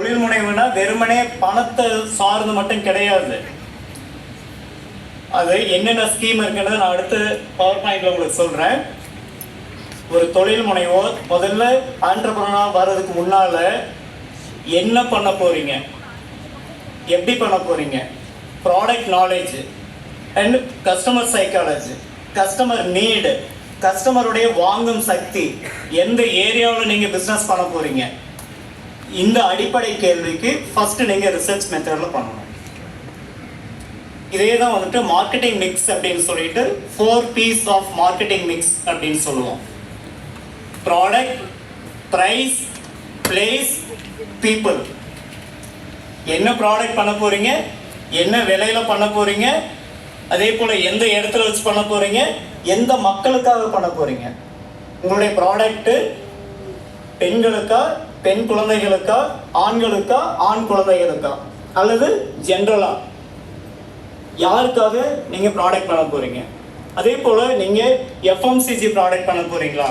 தொழில் முனைவுனா வெறுமனே பணத்தை சார்ந்து மட்டும் கிடையாது. அது என்னென்ன ஸ்கீம் இருக்குன்றதை நான் அடுத்து பவர் பாயிண்ட்ல உங்களுக்கு சொல்றேன். ஒரு தொழில் முனைவோர் முதல்ல ஆண்டர்பிரனர் வர்றதுக்கு முன்னால என்ன பண்ண போறீங்க, எப்படி பண்ண போறீங்க, product knowledge and customer psychology, customer need, கஸ்டமருடைய வாங்கும் சக்தி, எந்த ஏரியாவில் நீங்கள் பிஸ்னஸ் பண்ண போறீங்க, இந்த அடிப்படை கேள்விக்கு ஃபர்ஸ்ட் நீங்கள் ரிசர்ச் மெத்தடில் பண்ணணும். இதே தான் வந்துட்டு மார்க்கெட்டிங் மிக்ஸ் அப்படின்னு சொல்லிட்டு 4 P's ஆஃப் மார்க்கெட்டிங் மிக்ஸ் அப்படின்னு சொல்லுவோம். Product, price, place, people. என்ன ப்ராடக்ட் பண்ண போறீங்க, என்ன விலையில பண்ண போறீங்க, அதே போல எந்த இடத்துல வச்சு பண்ண போறீங்க, எந்த மக்களுக்காக பண்ண போறீங்க. உங்களுடைய ப்ராடக்ட் பெண்களுக்கா, பெண் குழந்தைகளுக்கா, ஆண்களுக்கா, ஆண் குழந்தைகளுக்கா, அல்லது ஜென்ரலா யாருக்காக நீங்க ப்ராடக்ட் பண்ண போறீங்க. அதே போல நீங்க FMCG ப்ராடக்ட் பண்ண போறீங்களா,